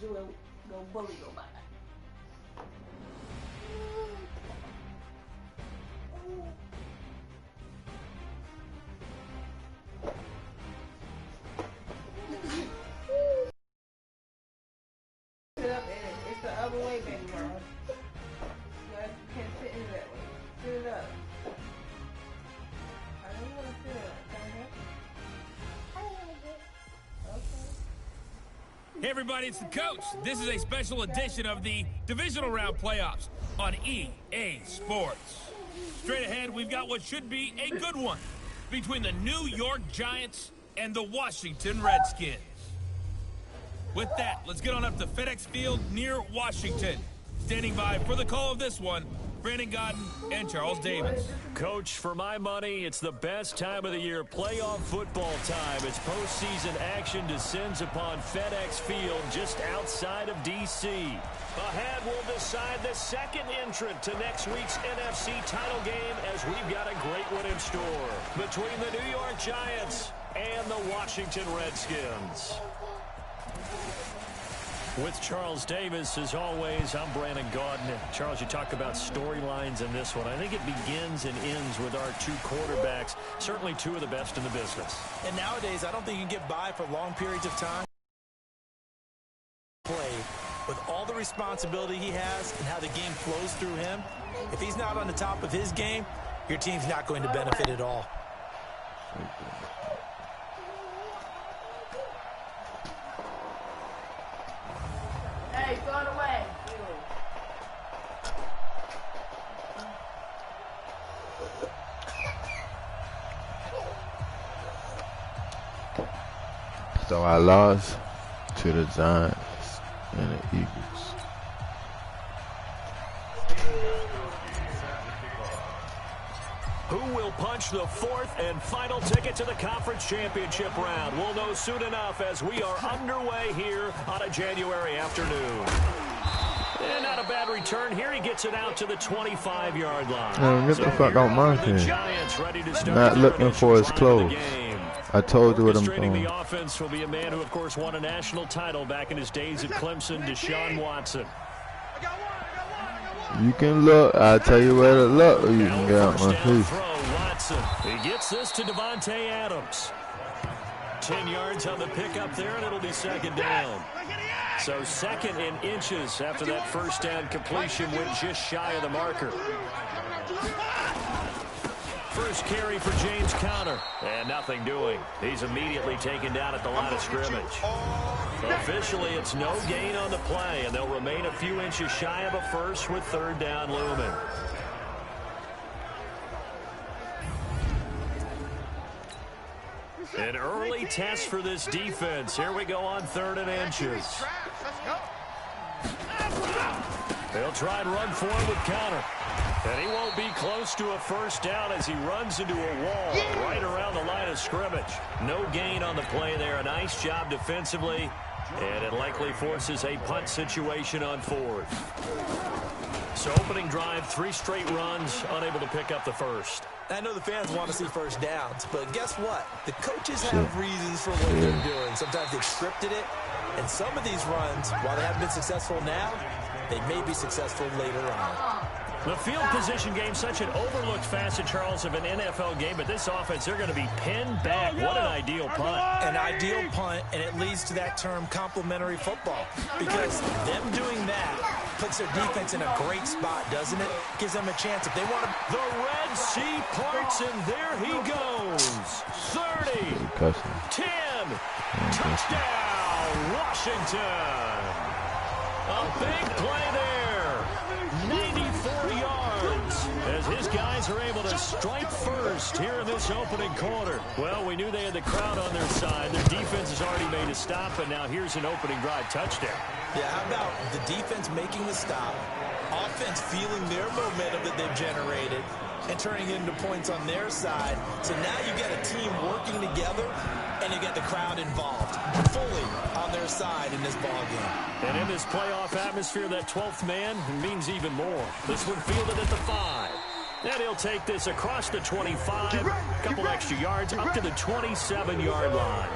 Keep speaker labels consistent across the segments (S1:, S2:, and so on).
S1: you go bully nobody. Sit up in it. It's the other way, baby girl. You can't sit in that way. Sit it up. I don't want to sit up. Can I help you? Okay.
S2: Hey everybody, it's the coach. This is a special edition of the Divisional Round Playoffs on EA Sports. Straight ahead, we've got what should be a good one between the New York Giants and the Washington Redskins. With that, let's get on up to FedEx Field near Washington. Standing by for the call of this one, Brandon Godden and Charles Davis.
S3: Coach, for my money, it's the best time of the year, playoff football time, as postseason action descends upon FedEx Field just outside of D.C. Ahead, we'll decide the second entrant to next week's NFC title game, as we've got a great one in store between the New York Giants and the Washington Redskins. With Charles Davis, as always, I'm Brandon Gaudin. Charles, you talk about storylines in this one. I think it begins and ends with our two quarterbacks, certainly two of the best in the business.
S4: And nowadays, I don't think you can get by for long periods of time. Play with all the responsibility he has and how the game flows through him. If he's not on the top of his game, your team's not going to benefit at all.
S1: Hey, throw it away.
S5: So I lost to the Giants and the Eagles.
S3: Who will punch the fourth and final ticket to the conference championship round? We'll know soon enough as we are underway here on a January afternoon. And not a bad return here. He gets it out to the 25-yard line.
S5: Man, get the fuck out my
S3: the
S5: team.
S3: Giants ready to start
S5: Not looking for his clothes. I told you what I'm doing.
S3: The offense will be a man who, of course, won a national title back in his days at Clemson, Deshaun Watson.
S5: You can look. I'll tell you where to look, or you can get out my face.
S3: Watson. He gets this to Devontae Adams. 10 yards on the pickup there, and it'll be second down. So second in inches after that first down completion went just shy of the marker. First carry for James Conner, and nothing doing. He's immediately taken down at the line of scrimmage. Officially, it's no gain on the play, and they'll remain a few inches shy of a first with third down looming. An early test for this defense. Here we go on third and inches. They'll try and run forward with Conner. And he won't be close to a first down as he runs into a wall right around the line of scrimmage. No gain on the play there. A nice job defensively. And it likely forces a punt situation on fourth. So opening drive, 3 straight runs, unable to pick up the first.
S4: I know the fans want to see first downs, but guess what? The coaches have reasons for what they're doing. Sometimes they've scripted it, and some of these runs, while they haven't been successful now, they may be successful later on.
S3: The field position game, such an overlooked facet, Charles, of an NFL game, but this offense, they're going to be pinned back. What an ideal punt.
S4: An ideal punt, and it leads to that term complementary football, because them doing that puts their defense in a great spot, doesn't it? Gives them a chance if they want to.
S3: The Red Sea parts, and there he goes. 30, 10, touchdown, Washington. A big play there. 94 yards as his guys are able to strike first here in this opening quarter. Well, we knew they had the crowd on their side. Their defense has already made a stop, and now here's an opening drive touchdown.
S4: Yeah, how about the defense making the stop, offense feeling their momentum that they've generated, and turning it into points on their side. So now you get a team working together, and you get the crowd involved fully on their side in this ballgame.
S3: And in this playoff atmosphere, that 12th man means even more. This one fielded at the 5. And he'll take this across the 25, a couple extra yards, up to the 27-yard line.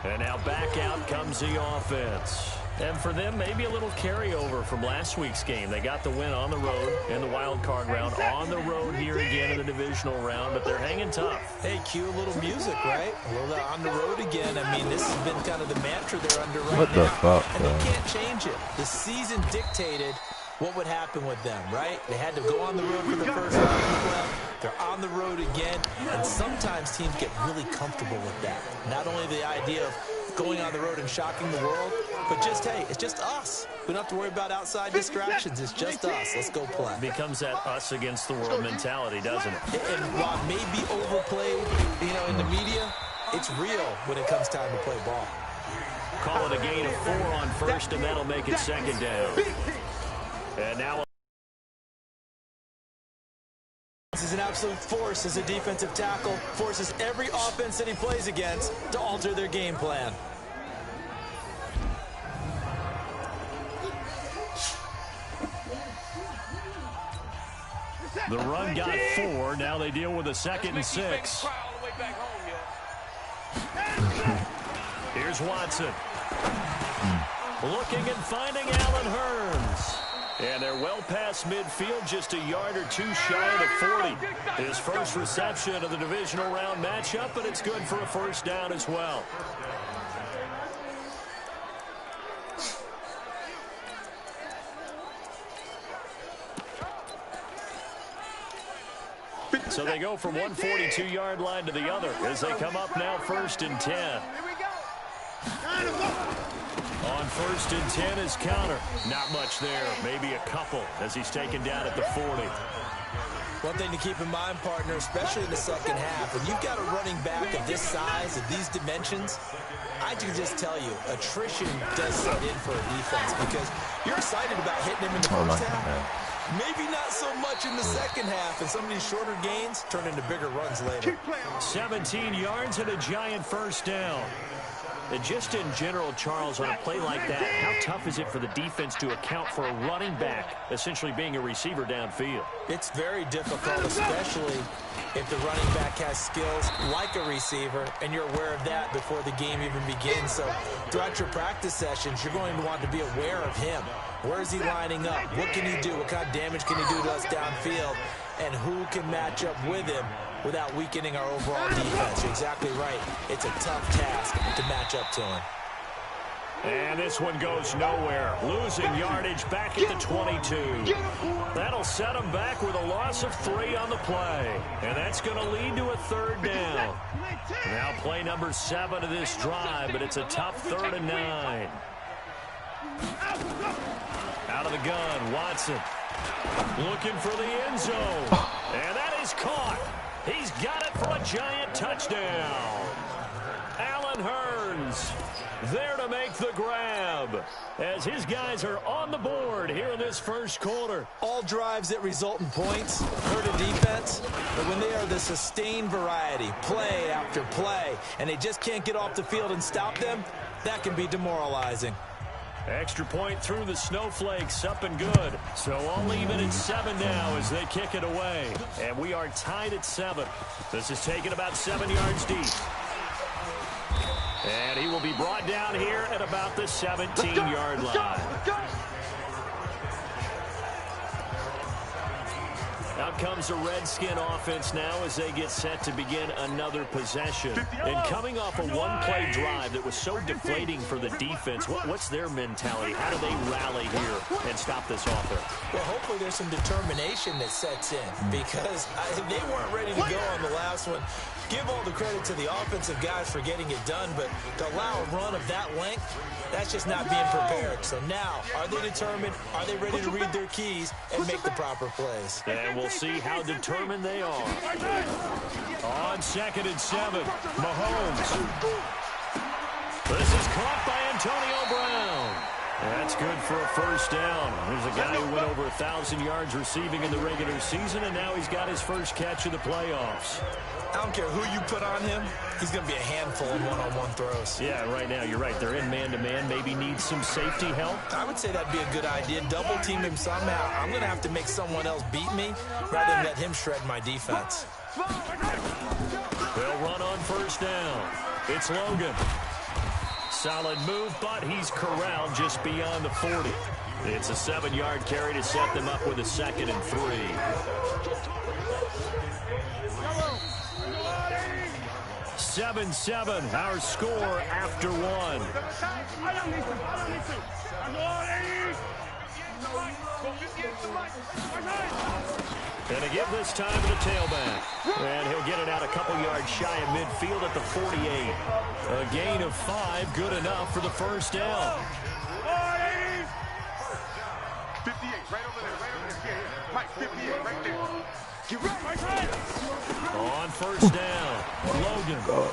S3: And now back out comes the offense. And for them, maybe a little carryover from last week's game. They got the win on the road in the wild card round, on the road here again in the divisional round, but they're hanging tough.
S4: Hey, cue a little music, right? A little on the road again. I mean, this has been kind of the mantra they're under right now.
S5: What the fuck,
S4: and they can't change it. The season dictated what would happen with them, right? They had to go on the road for the first round of the playoff. They're on the road again, and sometimes teams get really comfortable with that. Not only the idea of going on the road and shocking the world, but just, hey, it's just us. We don't have to worry about outside distractions. It's just us. Let's go play.
S3: Becomes that us against the world mentality, doesn't it?
S4: And while it may be overplayed, in the media, it's real when it comes time to play ball.
S3: Call it a gain of 4 on first, and that'll make it second down. And now
S4: this is an absolute force as a defensive tackle, forces every offense that he plays against to alter their game plan.
S3: the run got 4. Now they deal with a 2nd and 6. Here's Watson. Looking and finding Allen Hurns. And they're well past midfield, just a yard or 2 shy of the 40. His first reception of the divisional round matchup, but it's good for a first down as well. So they go from one 42-yard line to the other as they come up now 1st and 10. On 1st and 10 is counter. Not much there. Maybe a couple as he's taken down at the 40.
S4: One thing to keep in mind, partner, especially in the second half, when you've got a running back of this size, of these dimensions, I can just tell you, attrition does set in for a defense because you're excited about hitting him in the first half. Maybe not so much in the second half, and some of these shorter gains turn into bigger runs later.
S3: 17 yards and a giant first down. And just in general, Charles, on a play like that, how tough is it for the defense to account for a running back essentially being a receiver downfield?
S4: It's very difficult, especially if the running back has skills like a receiver, and you're aware of that before the game even begins. So throughout your practice sessions, you're going to want to be aware of him. Where is he lining up? What can he do? What kind of damage can he do to us downfield? And who can match up with him without weakening our overall defense? You're exactly right. It's a tough task to match up to him.
S3: And this one goes nowhere. Losing yardage back at the 22. That'll set him back with a loss of 3 on the play. And that's going to lead to a 3rd down. Now play number 7 of this drive, but it's a tough 3rd and 9. Out of the gun, Watson. Looking for the end zone. And that is caught. He's got it for a giant touchdown. Allen Hurns there to make the grab as his guys are on the board here in this first quarter.
S4: All drives that result in points hurt a defense, but when they are the sustained variety, play after play, and they just can't get off the field and stop them, that can be demoralizing.
S3: Extra point through the snowflakes, up and good. So all even at 7 now as they kick it away. And we are tied at 7. This is taken about 7 yards deep. And he will be brought down here at about the 17-yard line. Out comes the Redskin offense now as they get set to begin another possession. And coming off a one-play drive that was so deflating for the defense, what's their mentality? How do they rally here and stop this offense?
S4: Well, hopefully there's some determination that sets in because they weren't ready to go on the last one. Give all the credit to the offensive guys for getting it done, but to allow a run of that length, that's just not being prepared. So now, are they determined? Are they ready to read their keys and make the proper plays?
S3: And we'll see how determined they are. On 2nd and 7, Mahomes. This is caught by Antonio Brown. That's good for a first down. There's a guy who went over 1,000 yards receiving in the regular season, and now he's got his first catch of the playoffs.
S4: I don't care who you put on him, he's going to be a handful of one-on-one throws.
S3: Yeah, right now, you're right. They're in man-to-man. Maybe need some safety help.
S4: I would say that'd be a good idea. Double team him somehow. I'm going to have to make someone else beat me rather than let him shred my defense.
S3: They'll run on first down. It's Logan. Solid move, but he's corralled just beyond the 40. It's a 7-yard carry to set them up with a 2nd and 3. 7-7, our score after 1. And a give this time to the tailback. And he'll get it out a couple yards shy of midfield at the 48. A gain of 5, good enough for the first down.
S6: 58, right over there. Mike, 58, right there. Get right.
S3: On first down, Logan.
S5: Go.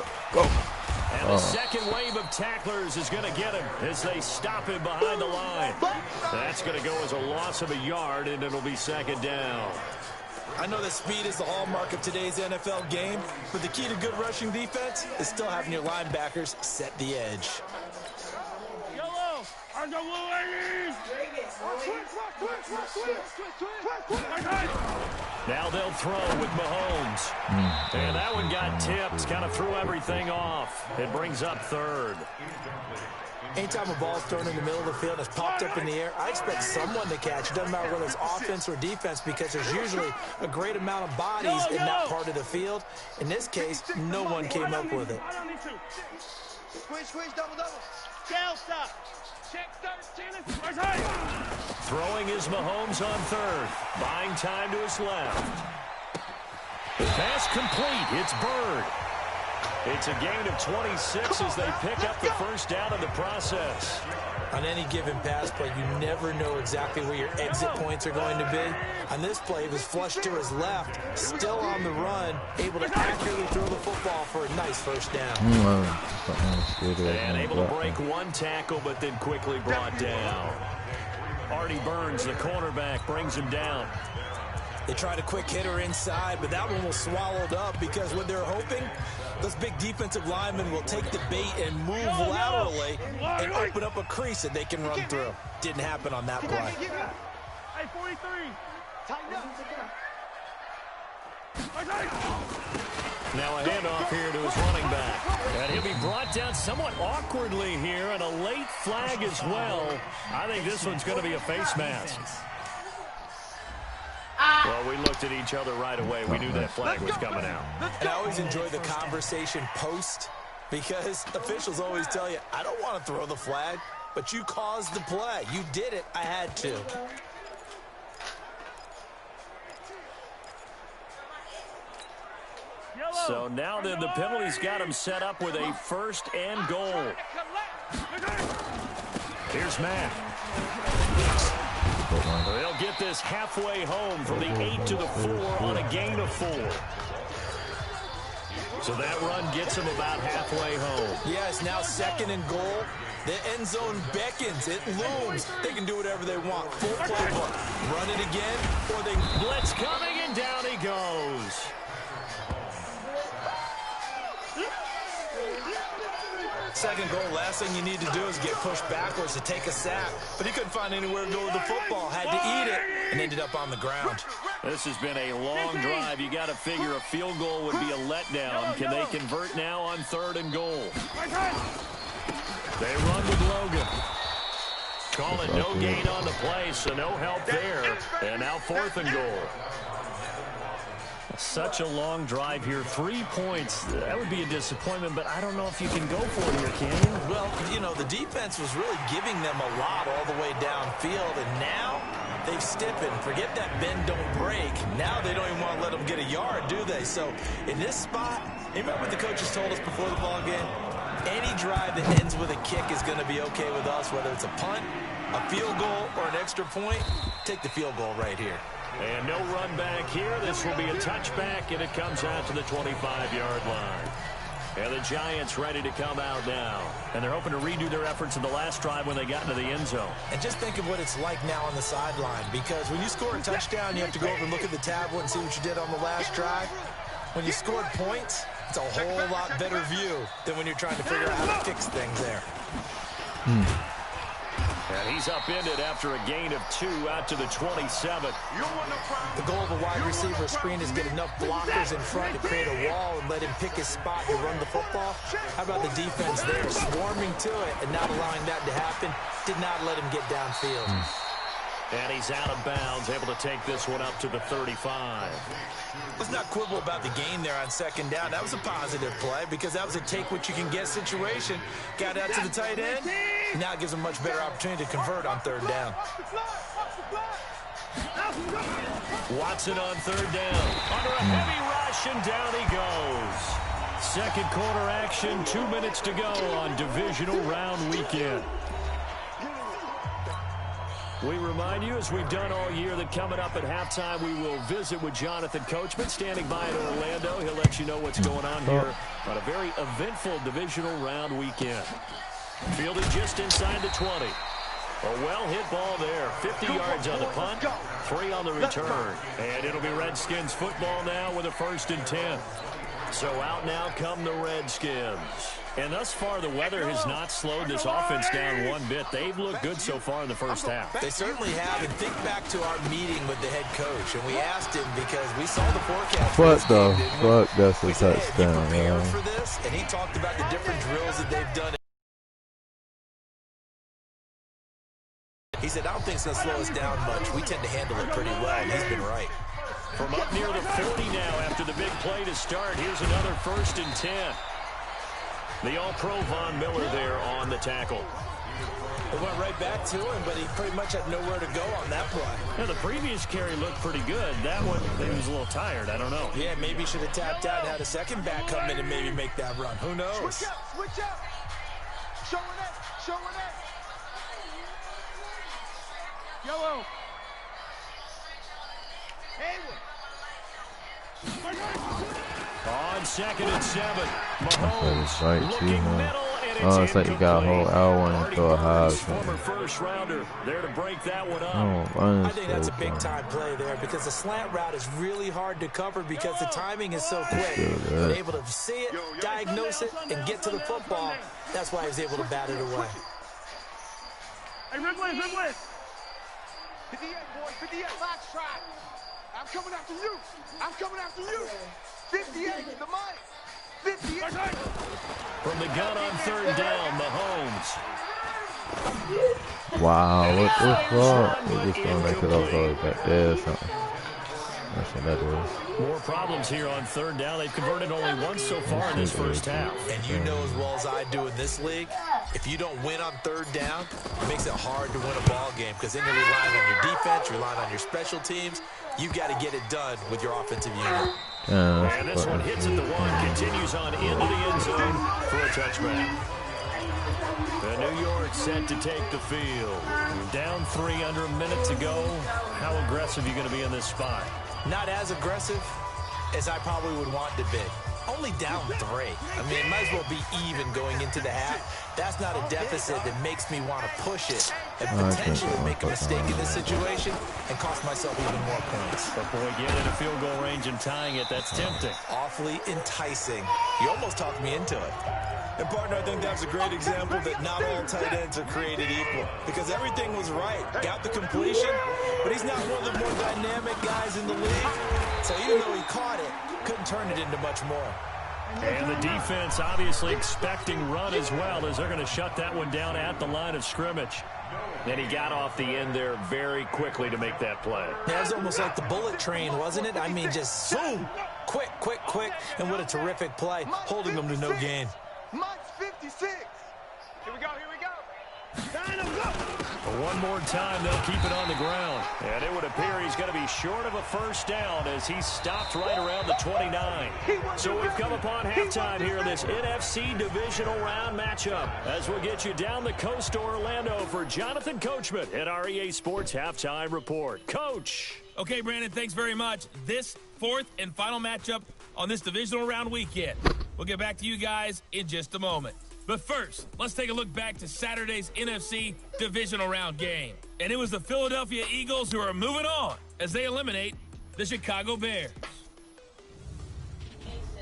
S3: And the second wave of tacklers is going to get him as they stop him behind the line. That's going to go as a loss of a yard, and it'll be 2nd down.
S4: I know that speed is the hallmark of today's NFL game, but the key to good rushing defense is still having your linebackers set the edge.
S6: Yellow, on the ladies.
S3: Now they'll throw with Mahomes. And that one got tipped, kind of threw everything off. It brings up 3rd.
S4: Anytime a ball's thrown in the middle of the field and it's popped up in the air, I expect someone to catch. It doesn't matter whether it's offense or defense because there's usually a great amount of bodies in that part of the field. In this case, no one came up with it.
S6: Squish, double. Tail stop. Check 13.
S3: Throwing is Mahomes on 3rd. Buying time to his left. The pass complete. It's Bird. It's a gain of 26 as they pick up the first down in the process.
S4: On any given pass play, you never know exactly where your exit points are going to be. On this play, he was flushed to his left, still on the run, able to accurately throw the football for a nice first down.
S3: And able to break one tackle, but then quickly brought down. Artie Burns, the cornerback, brings him down.
S4: They tried a quick hitter inside, but that one was swallowed up because what they're hoping, those big defensive linemen will take the bait and move laterally and open up a crease that they can run through. Didn't happen on that play.
S6: Hey, 43. Tighten up.
S3: Now a handoff here to his running back. And he'll be brought down somewhat awkwardly here, and a late flag as well. I think this one's going to be a face mask. Well, we looked at each other right away. We knew that flag was coming out.
S4: And I always enjoy the conversation post because officials always tell you, I don't want to throw the flag, but you caused the play. You did it. I had to.
S3: So now then the penalty's got him set up with a 1st and goal. Here's Matt. They'll get this halfway home from the 8 to the 4 on a gain of 4. So that run gets him about halfway home.
S4: Yeah, it's now 2nd and goal. The end zone beckons. It looms. They can do whatever they want. Full playbook. Run it again, or they...
S3: Blitz coming, and down he goes.
S4: Second goal, last thing you need to do is get pushed backwards to take a sack. But he couldn't find anywhere to go with the football. Had to eat it and ended up on the ground.
S3: This has been a long drive. You got to figure a field goal would be a letdown. Can they convert now on 3rd and goal? They run with Logan. Call it no gain on the play, so no help there. And now 4th and goal. Such a long drive here. 3 points. That would be a disappointment, but I don't know if you can go for it here, can you?
S4: Well, you know, the defense was really giving them a lot all the way downfield, and now they've stiffened. Forget that bend, don't break. Now they don't even want to let them get a yard, do they? So in this spot, you remember what the coaches told us before the ball game? Any drive that ends with a kick is going to be okay with us, whether it's a punt, a field goal, or an extra point. Take the field goal right here.
S3: And no run back here. This will be a touchback, and it comes out to the 25-yard line. And the Giants ready to come out now. And they're hoping to redo their efforts in the last drive when they got into the end zone.
S4: And just think of what it's like now on the sideline, because when you score a touchdown, you have to go over and look at the tablet and see what you did on the last drive. When you scored points, it's a whole lot better view than when you're trying to figure out how to fix things there.
S3: And And he's upended after a gain of 2 out to the 27.
S4: The goal of a wide receiver screen is get enough blockers in front to create a wall and let him pick his spot to run the football. How about the defense there, swarming to it and not allowing that to happen? Did not let him get downfield.
S3: And he's out of bounds, able to take this one up to the 35.
S4: Let's not quibble about the gain there on second down. That was a positive play because that was a take-what-you-can-get situation. Got out to the tight end. Now it gives him a much better opportunity to convert on third down.
S3: Watson on third down. Under a heavy rush, and down he goes. Second quarter action, 2 minutes to go on divisional round weekend. We remind you, as we've done all year, that coming up at halftime, we will visit with Jonathan Coachman, standing by in Orlando. He'll let you know what's going on here on a very eventful divisional round weekend. Fielded just inside the 20. A well-hit ball there. 50 yards on the punt, 3 on the return. And it'll be Redskins football now with a 1st and 10. So out now come the Redskins. And thus far, the weather has not slowed this offense down one bit. They've looked good so far in the first half.
S4: They certainly have. And think back to our meeting with the head coach. And we asked him because we saw the forecast.
S5: What the fuck? That's a
S4: touchdown,
S5: touchdown, man.
S4: For this, and he talked about the different drills that they've done. He said, I don't think it's going to slow us down much. We tend to handle it pretty well, and he's been right.
S3: From up near the 40 now after the big play to start, here's another 1st and 10. The All-Pro Von Miller there on the tackle.
S4: It went right back to him, but he pretty much had nowhere to go on that play.
S3: Yeah, the previous carry looked pretty good. That one, he was a little tired. I don't know.
S4: Yeah, maybe he should have tapped out and had a second back come in and maybe make that run. Who knows?
S6: Switch up, switch up. Showing it, showing it. Yellow.
S3: On 2nd and 7, Mahomes
S5: right
S3: looking
S5: too,
S3: middle, and
S5: oh, it's like you got a whole hour and throw a half.
S3: Former first rounder there to break that one up.
S5: Oh,
S4: I think that's a big time play there because the slant route is really hard to cover because the timing is so quick. But able to see it, diagnose it, and get to the football. That's why he was able to bat it away.
S6: Hey, Ridley. 58, boy, 58. Box trot. I'm coming after you. I'm coming after you. 58, the mic. 58.
S3: From the gun on third down, Mahomes.
S5: Wow, what the fuck? They just gonna make it over back there or something. That's what that is.
S3: More problems here on third down. They've converted only once so far in this first half.
S4: And you know as well as I do in this league, if you don't win on third down, it makes it hard to win a ball game because then you're relying on your defense, you're relying on your special teams. You've got to get it done with your offensive unit.
S3: And this one hits at the 1, continues on into the end zone for a touchback. And New York set to take the field. Down 3 under a minute to go. How aggressive are you going to be in this spot?
S4: Not as aggressive as I probably would want to be. Only down 3. I mean, it might as well be even going into the half. That's not a deficit that makes me want to push it and potentially make a mistake in this situation and cost myself even more points.
S3: But boy, getting in a field goal range and tying it, that's tempting.
S4: Awfully enticing. You almost talked me into it. And partner, I think that's a great example that not all tight ends are created equal because everything was right. Got the completion, but he's not one of the more dynamic guys in the league. So even though he caught it, couldn't turn it into much more.
S3: And the defense obviously expecting run as well as they're going to shut that one down at the line of scrimmage. And he got off the end there very quickly to make that play.
S4: Yeah, it was almost like the bullet train, wasn't it? I mean, just zoom, quick, and what a terrific play, holding them to no gain.
S6: Mike's 56. Here we go.
S3: One more time, they'll keep it on the ground. And it would appear he's going to be short of a first down as he stopped right around the 29. So we've come upon halftime here in this NFC divisional round matchup as we'll get you down the coast to Orlando for Jonathan Coachman at our EA Sports Halftime Report. Coach.
S2: Okay, Brandon, thanks very much. This 4th and final matchup on this divisional round weekend. We'll get back to you guys in just a moment. But first, let's take a look back to Saturday's NFC divisional round game. And it was the Philadelphia Eagles who are moving on as they eliminate the Chicago Bears.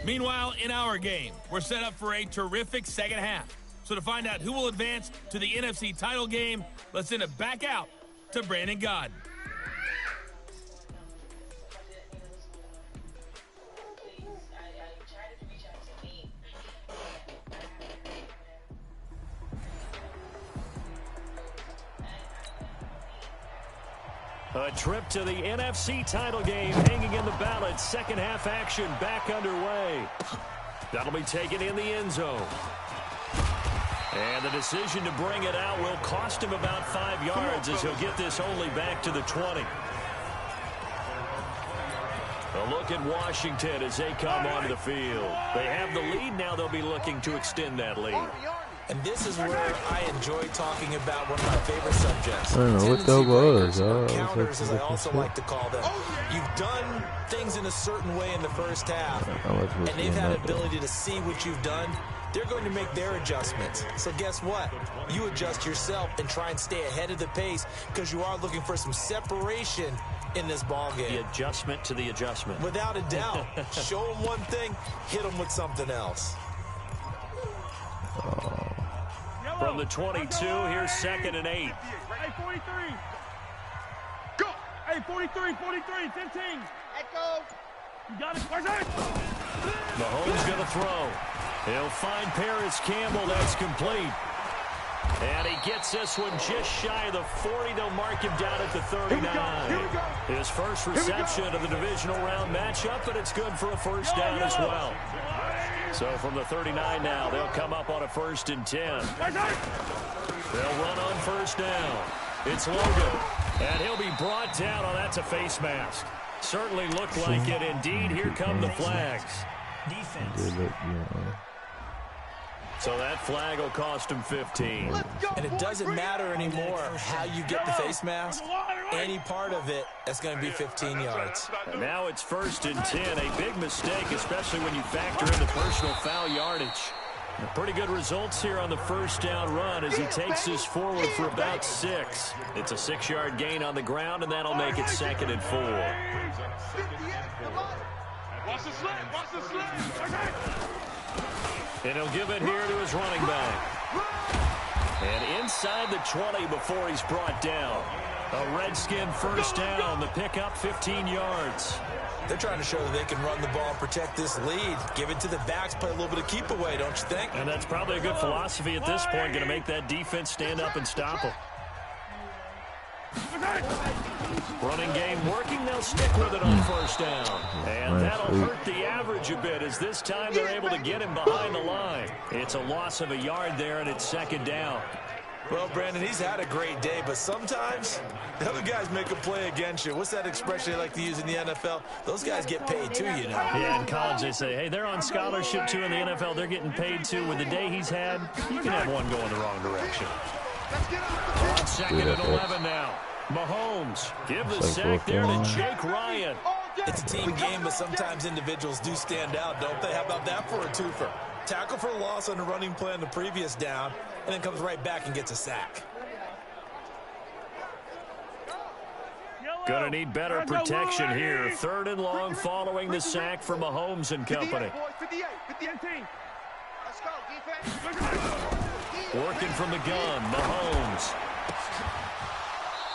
S2: Meanwhile, in our game, we're set up for a terrific second half. So to find out who will advance to the NFC title game, let's send it back out to Brandon Gaudin.
S3: A trip to the NFC title game hanging in the balance. Second half action back underway. That'll be taken in the end zone. And the decision to bring it out will cost him about 5 yards as he'll get this only back to the 20. A look at Washington as they come onto the field. They have the lead. Now they'll be looking to extend that lead.
S4: And this is where I enjoy talking about one of my favorite subjects.
S5: I don't know what that was.
S4: Counters, as I also like to call them. You've done things in a certain way in the first half, and they've had the ability to see what you've done. They're going to make their adjustments. So guess what? You adjust yourself and try and stay ahead of the pace because you are looking for some separation in this ball game.
S3: The adjustment to the adjustment.
S4: Without a doubt. Show them one thing, hit them with something else.
S3: From the 22, here's 2nd and 8.
S6: Hey, 43. Go. Hey, 43, 15. Let go. You got it.
S3: Mahomes going to throw. He'll find Paris Campbell. That's complete. And he gets this one just shy of the 40. They'll mark him down at the 39.
S6: Here we go.
S3: His first reception of the divisional round matchup, and it's good for a first down as well. So from the 39 now, they'll come up on a 1st and 10. They'll run on 1st down. It's Logan, and he'll be brought down. Oh, that's a face mask. Certainly looked like it. Indeed, here come the flags. Defense. So that flag will cost him 15.
S4: And it doesn't matter anymore how you get the face mask. Any part of it, that's going to be 15 yards.
S3: And now it's 1st and 10. A big mistake, especially when you factor in the personal foul yardage. Pretty good results here on the first down run as he takes this forward for about 6. It's a 6-yard gain on the ground, and that'll make it 2nd and 4.
S6: Watch the slant. Watch the slant.
S3: And he'll give it here to his running back. And inside the 20 before he's brought down. A Redskin first down. The pickup 15 yards.
S4: They're trying to show that they can run the ball, protect this lead. Give it to the backs, play a little bit of keep away, don't you think?
S3: And that's probably a good philosophy at this point. Going to make that defense stand up and stop them. Running game working. They'll stick with it on 1st down. And that'll hurt the average a bit as this time they're able to get him behind the line. It's a loss of a yard there, and it's 2nd down.
S4: Well, Brandon, he's had a great day, but sometimes the other guys make a play against you. What's that expression they like to use in the NFL? Those guys get paid too, you know.
S3: Yeah, in college they say, hey, they're on scholarship too. In the NFL, they're getting paid too. With the day he's had, you can have one going the wrong direction. On 2nd and 11 now. Mahomes, give the sack there to Jake Ryan.
S4: It's a team game, but sometimes individuals do stand out, don't they? How about that for a twofer? Tackle for a loss on the running play on the previous down, and then comes right back and gets a sack.
S3: Going to need better protection here. 3rd and long following the sack from Mahomes and company.
S6: 58. Let's go, defense.
S3: Working from the gun, Mahomes.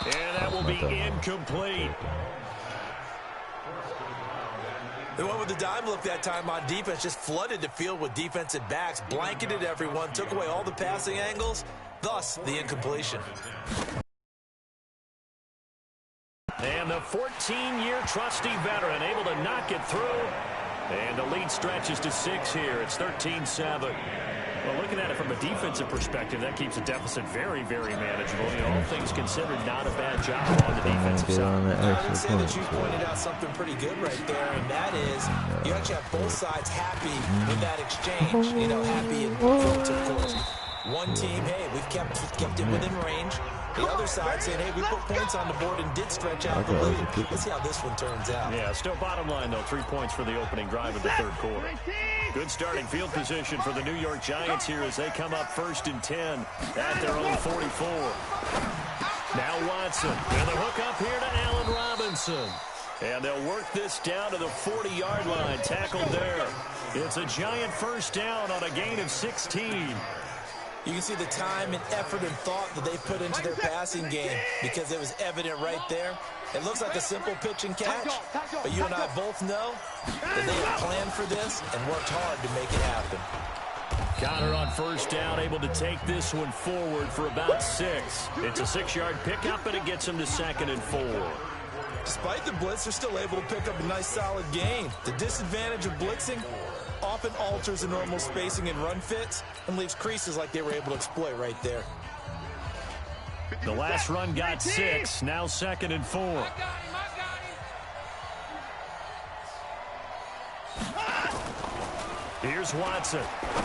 S3: And that will be incomplete.
S4: They went with the dime look that time on defense, just flooded the field with defensive backs, blanketed everyone, took away all the passing angles, thus the incompletion.
S3: And the 14-year trusty veteran able to knock it through. And the lead stretches to 6 here. It's 13-7. Well, looking at it from a defensive perspective, that keeps the deficit very, very manageable. You know, all things considered, not a bad job on the defensive side.
S4: I would say that you pointed out something pretty good right there, and that is you actually have both sides happy with that exchange. You know, happy and quotes, of course. One team, hey, we've kept it within range. The other side saying, hey, we put points on the board and did stretch out the lead. Let's see how this one turns out.
S3: Yeah, still bottom line, though, 3 points for the opening drive of the 3rd quarter. Good starting field position for the New York Giants here as they come up 1st and 10 at their own 44. Now Watson, and the hook up here to Allen Robinson. And they'll work this down to the 40-yard line, tackled there. It's a Giant first down on a gain of 16.
S4: You can see the time and effort and thought that they put into their passing game because it was evident right there. It looks like a simple pitch and catch, but you and I both know that they have planned for this and worked hard to make it happen.
S3: Connor on first down, able to take this one forward for about 6. It's a 6-yard pickup, and it gets him to 2nd and 4.
S4: Despite the blitz, they're still able to pick up a nice, solid gain. The disadvantage of blitzing often alters the normal spacing and run fits and leaves creases like they were able to exploit right there.
S3: The last run got 6, now 2nd and 4. Here's Watson.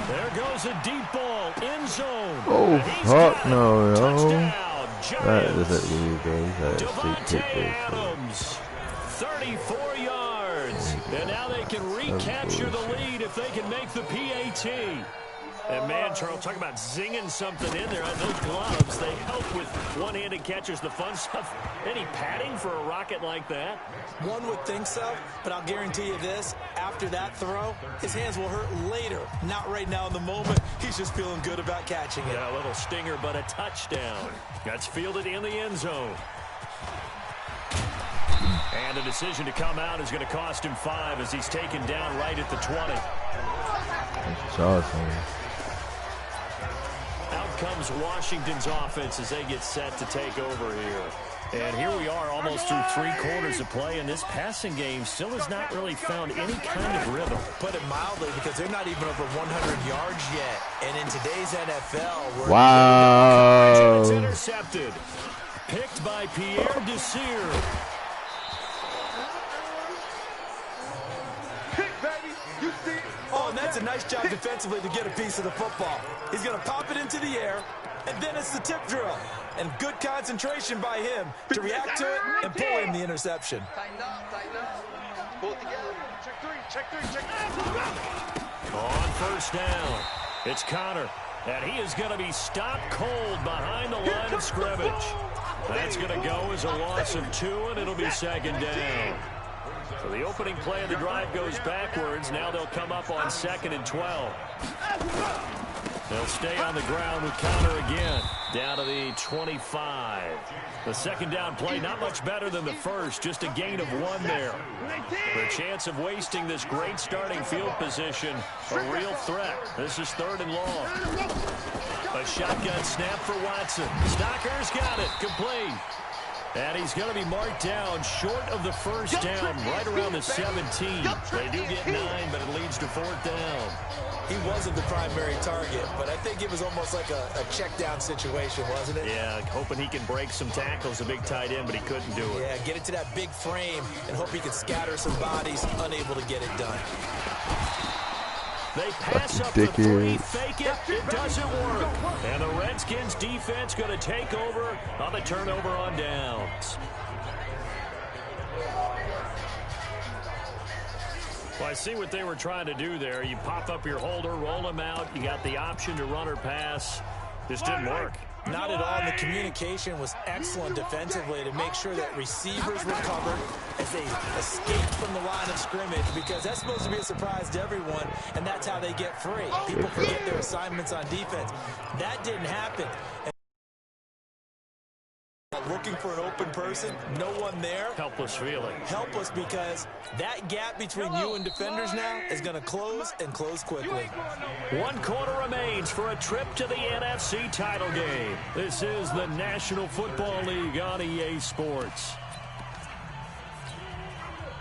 S3: There goes a deep ball, end zone.
S5: Oh, fuck no, yo.
S3: Touchdown,
S5: That is
S3: Giants.
S5: it, guys.
S3: Devontae Adams, 34 yards. And now they can recapture the lead if they can make the PAT. And man, Charles, talk about zinging something in there. Those gloves, they help with one-handed catches, the fun stuff. Any padding for a rocket like that?
S4: One would think so, but I'll guarantee you this. After that throw, his hands will hurt later. Not right now in the moment. He's just feeling good about catching it.
S3: Yeah, a little stinger, but a touchdown. That's fielded in the end zone. And the decision to come out is going to cost him 5 as he's taken down right at the 20.
S5: That's awesome.
S3: Out comes Washington's offense as they get set to take over here. And here we are almost through 3 quarters of play, and this passing game still has not really found any kind of rhythm.
S4: Put it mildly, because they're not even over 100 yards yet. And in today's NFL, we're
S5: wow.
S3: It's intercepted. Picked by Pierre Desir.
S4: Oh, and that's a nice job defensively to get a piece of the football. He's going to pop it into the air, and then it's the tip drill. And good concentration by him to react to it and pull in the interception.
S6: Tighten up, tighten up. Pull it together. Check 3, check 3, check 3.
S3: On first down, it's Connor. And he is going to be stopped cold behind the line of scrimmage. That's going to go as a loss of 2, and it'll be 2nd down. So the opening play of the drive goes backwards. Now they'll come up on 2nd and 12. They'll stay on the ground with Connor again. Down to the 25. The 2nd down play, not much better than the first. Just a gain of 1 there. The chance of wasting this great starting field position, a real threat. This is 3rd and long. A shotgun snap for Watson. Stocker's got it. Complete. And he's going to be marked down short of the first down, right around the 17. They do get 9, but it leads to 4th down.
S4: He wasn't the primary target, but I think it was almost like a check down situation, wasn't it?
S3: Yeah, hoping he can break some tackles, a big tight end, but he couldn't do it.
S4: Yeah, get it to that big frame and hope he can scatter some bodies, unable to get it done.
S3: They pass up the 3, fake it, it doesn't work. And the Redskins defense going to take over on the turnover on downs. Well, I see what they were trying to do there. You pop up your holder, roll him out. You got the option to run or pass. This didn't work.
S4: Not at all. And the communication was excellent defensively to make sure that receivers were covered as they escaped from the line of scrimmage, because that's supposed to be a surprise to everyone, and that's how they get free. People forget their assignments on defense. That didn't happen. Looking for an open person, no one there.
S3: Helpless feeling.
S4: Helpless, because that gap between you and defenders now is going to close, and close quickly.
S3: 1 quarter remains for a trip to the NFC title game. This is the National Football League on EA Sports.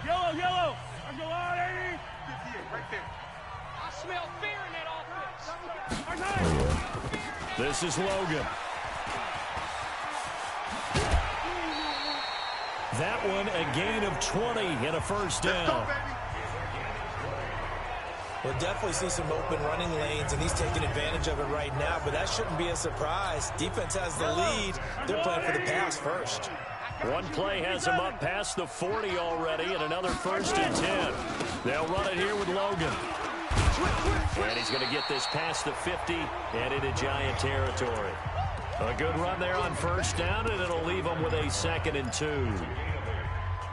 S6: Yellow, yellow. I'm going on, 80. 58, right there.
S7: I smell fear in that offense.
S3: This is Logan. That one a gain of 20 and a first down.
S4: We'll definitely see some open running lanes, and he's taking advantage of it right now, but that shouldn't be a surprise. Defense has the lead. They're playing for the pass first.
S3: One play has him up past the 40 already, and another 1st and 10. They'll run it here with Logan. And he's going to get this past the 50 and into Giant territory. A good run there on first down, and it'll leave them with a 2nd and 2.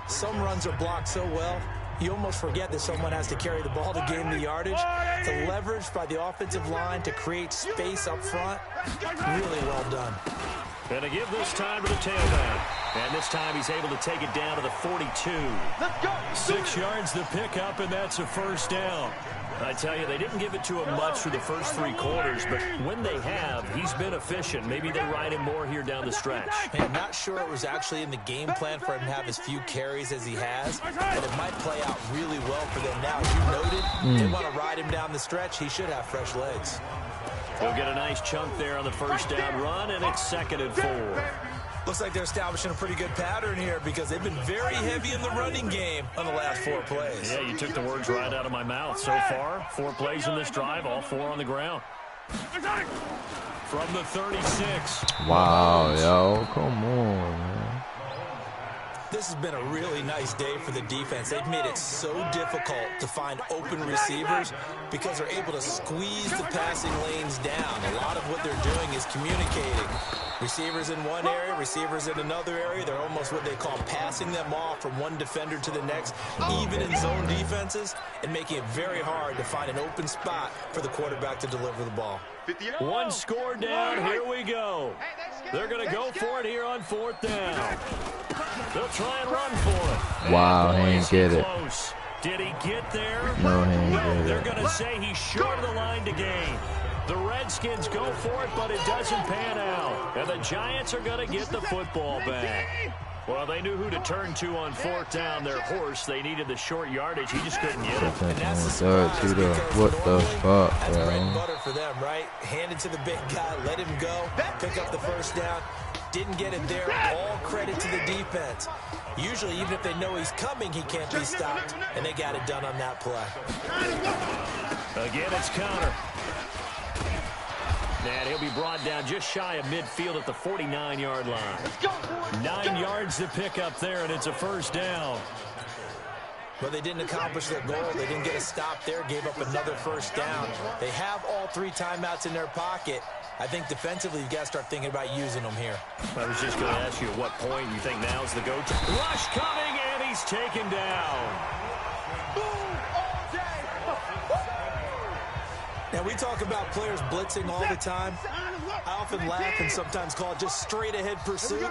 S4: Some runs are blocked so well, You almost forget that someone has to carry the ball to gain the yardage. To leverage by the offensive line to create space up front, really well done.
S3: Going to give this time to the tailback. And this time he's able to take it down to the 42. 6 yards the pickup, and that's a first down. I tell you, they didn't give it to him much for the first 3 quarters, but when they have, he's been efficient. Maybe they ride him more here down the stretch.
S4: I'm not sure it was actually in the game plan for him to have as few carries as he has, but it might play out really well for them now. As you noted, they want to ride him down the stretch. He should have fresh legs.
S3: He'll get a nice chunk there on the first down run, and it's 2nd and 4.
S4: Looks like they're establishing a pretty good pattern here because they've been very heavy in the running game on the last 4 plays.
S3: Yeah, you took the words right out of my mouth. So far, 4 plays in this drive, all 4 on the ground. From the 36.
S5: Wow, yo, come on, man.
S4: This has been a really nice day for the defense. They've made it so difficult to find open receivers because they're able to squeeze the passing lanes down. A lot of what they're doing is communicating. Receivers in one area, receivers in another area. They're almost what they call passing them off from one defender to the next, even in zone defenses, and making it very hard to find an open spot for the quarterback to deliver the ball.
S3: 1 score down. Here we go. They're going to go for it here on 4th down. They'll try and run for it.
S5: Wow, he ain't get it.
S3: Close. Did he get there?
S5: No, he ain't get
S3: They're
S5: it.
S3: going to say he's short of the line to gain. The Redskins go for it, but it doesn't pan out. And the Giants are going to get the football back. Well, they knew who to turn to on 4th down. Their horse, they needed the short yardage. He just couldn't get it.
S4: And that's the surprise because
S5: what the fuck,
S4: that's bread and
S5: bro?
S4: butter for them, right? Hand it to the big guy, let him go, pick up the first down. Didn't get it there. All credit to the defense. Usually, even if they know he's coming, he can't be stopped, and they got it done on that play.
S3: Again, it's Connor. And he'll be brought down just shy of midfield at the 49-yard line. 9 yards to pick up there, and it's a first down.
S4: But they didn't accomplish their goal. They didn't get a stop there, gave up another first down. They have all 3 timeouts in their pocket. I think defensively, you've got to start thinking about using them here.
S3: I was just going to ask you at what point you think now's the go-to. Rush coming, and he's taken down.
S4: Now, we talk about players blitzing all the time. I often laugh and sometimes call it just straight-ahead pursuit.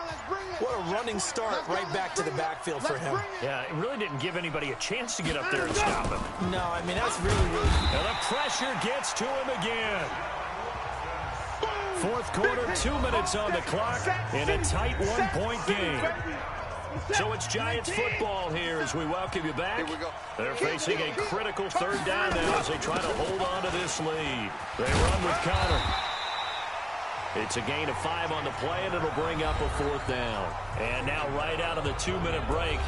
S4: What a running start right back to the backfield for him.
S3: Yeah, it really didn't give anybody a chance to get up there and stop him.
S4: No, I mean, that's really...
S3: And the pressure gets to him again. 4th quarter, 2 minutes on the clock in a tight 1-point game. So it's Giants football here as we welcome you back. They're facing a critical 3rd down now as they try to hold on to this lead. They run with Connor. It's a gain of 5 on the play, and it'll bring up a 4th down. And now right out of the 2-minute break,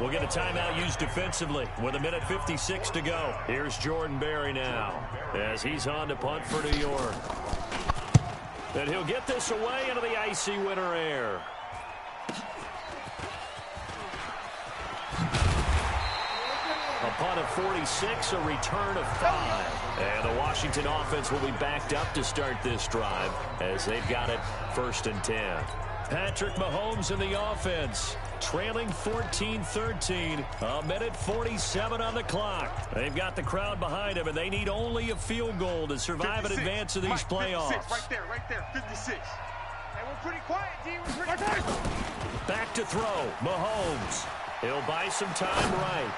S3: we'll get a timeout used defensively with 1:56 to go. Here's Jordan Berry now as he's on to punt for New York. And he'll get this away into the icy winter air. A punt of 46, a return of 5. And the Washington offense will be backed up to start this drive as they've got it 1st and 10. Patrick Mahomes in the offense, trailing 14-13, 1:47 on the clock. They've got the crowd behind them, and they need only a field goal to survive in advance of these playoffs.
S6: 56, right there, 56.
S7: Hey, we're pretty quiet, D. We're pretty quiet.
S3: Back to throw, Mahomes. He'll buy some time right.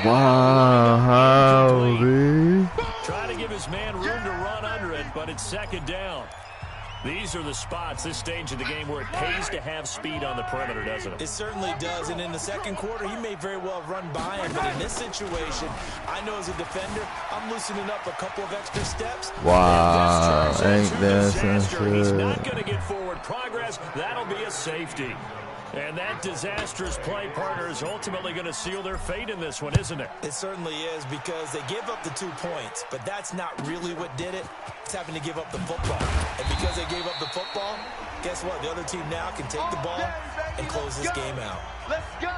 S5: Wow, howdy.
S3: Trying to give his man room to run under it, but it's 2nd down. These are the spots, this stage of the game, where it pays to have speed on the perimeter, doesn't it?
S4: It certainly does, and in the 2nd quarter, he may very well run by him, but in this situation, I know as a defender, I'm loosening up a couple of extra steps.
S5: Wow, ain't that some
S3: He's
S5: shit?
S3: not going to get forward progress. That'll be a safety. And that disastrous play, partner, is ultimately going to seal their fate in this one, isn't it?
S4: It certainly is, because they gave up the 2 points, but that's not really what did it. It's having to give up the football. And because they gave up the football, guess what? The other team now can take the ball and close this game out.
S6: Let's go.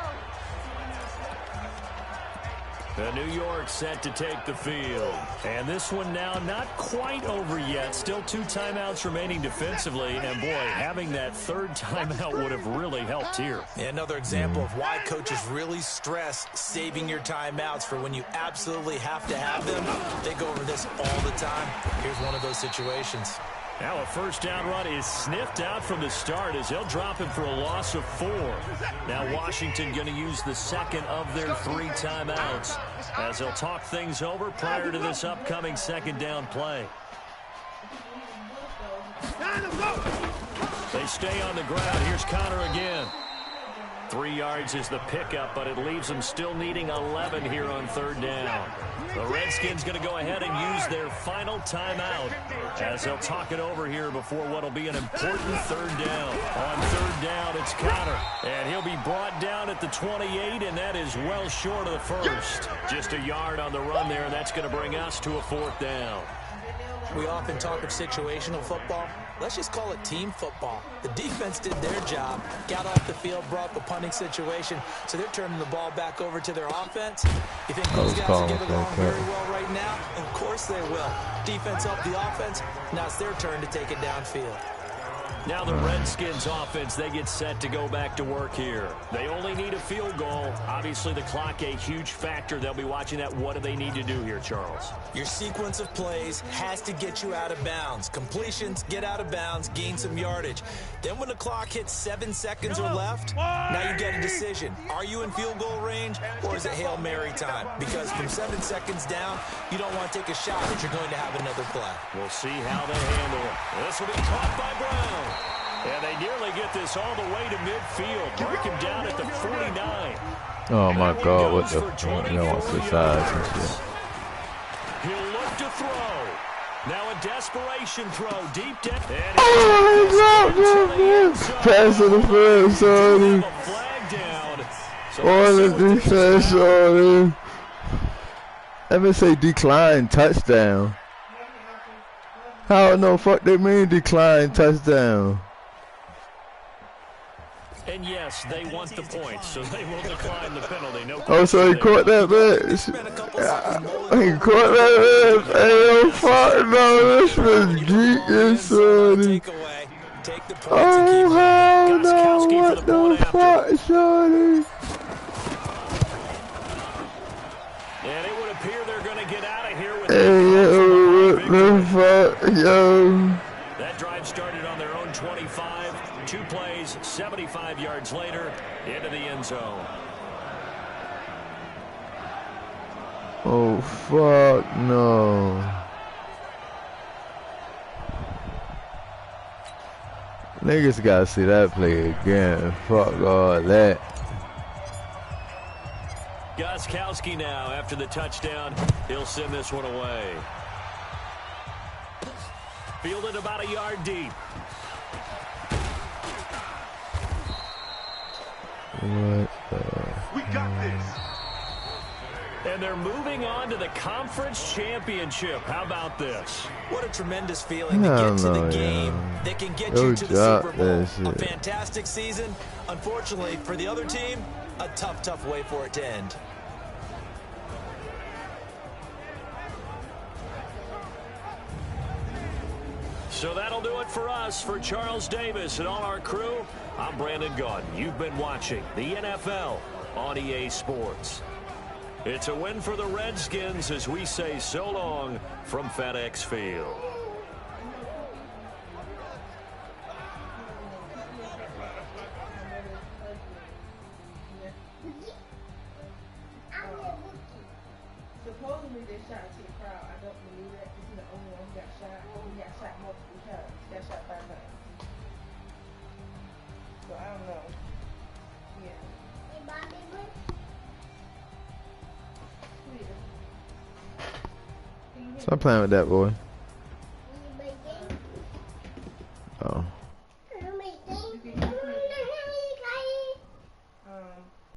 S3: New York set to take the field. And this one now not quite over yet. Still 2 timeouts remaining defensively. And, boy, having that 3rd timeout would have really helped here.
S4: Yeah, another example of why coaches really stress saving your timeouts for when you absolutely have to have them. They go over this all the time. Here's one of those situations.
S3: Now a 1st down run is sniffed out from the start as they'll drop him for a loss of 4. Now Washington going to use the 2nd of their 3 timeouts as they'll talk things over prior to this upcoming 2nd down play. They stay on the ground. Here's Connor again. 3 yards is the pickup, but it leaves them still needing 11 here on 3rd down. The Redskins going to go ahead and use their final timeout as they'll talk it over here before what will be an important 3rd down. On 3rd down, it's Connor, and he'll be brought down at the 28, and that is well short of the 1st. Just a yard on the run there, and that's going to bring us to a 4th down.
S4: We often talk of situational football. Let's just call it team football. The defense did their job, got off the field, brought up a punting situation, so they're turning the ball back over to their offense. You think those guys will get along very well right now? Of course they will. Defense helped the offense. Now it's their turn to take it downfield.
S3: Now the Redskins offense, they get set to go back to work here. They only need a field goal. Obviously the clock a huge factor. They'll be watching that. What do they need to do here, Charles?
S4: Your sequence of plays has to get you out of bounds. Completions, get out of bounds, gain some yardage. Then when the clock hits 7 seconds or left, now you get a decision. Are you in field goal range or is it Hail Mary time? Because from 7 seconds down, you don't want to take a shot if you're going to have another play.
S3: We'll see how they handle it. This will be caught by Brown. And they nearly get this all the way to midfield. Mark him down at the 49.
S5: Oh my God, what the fuck? You know, what's the size and shit.
S3: He'll look to throw. Now a desperation throw. Deep down.
S5: Oh my God, pass to the first, sorry.
S3: Flag down.
S5: On the defense, sorry. Let me say decline touchdown. How no fuck they mean decline touchdown?
S3: And yes, they want the points, so they will decline the penalty. No.
S5: Oh, so he caught that bitch. He caught that bitch. Hey, fuck no, this was geeking, sonny. Oh, hell no, what the fuck, sonny?
S3: And it would appear they're going to get out of here with
S5: hey, yo, what the fuck, yo?
S3: That drive started on their own 25. 2 plays, 75 yards later, into the end zone.
S5: Oh, fuck no. Niggas gotta see that play again. Fuck all that.
S3: Gostkowski now, after the touchdown, he'll send this one away. Fielded about a yard deep.
S5: What the
S6: We got this.
S3: And they're moving on to the conference championship. How about this?
S4: What a tremendous feeling to get to the game that can get you to the Super Bowl. A fantastic season. Unfortunately, for the other team, a tough way for it to end.
S3: So that'll do it for us. For Charles Davis and all our crew, I'm Brandon Gaudin. You've been watching the NFL on EA Sports. It's a win for the Redskins as we say so long from FedEx Field.
S1: Supposedly they shot to the crowd. I don't believe that. This is the only one who got shot. He got shot multiple times. He got shot 5 times. So I don't know. Yeah.
S5: Stop playing with that, boy. Oh.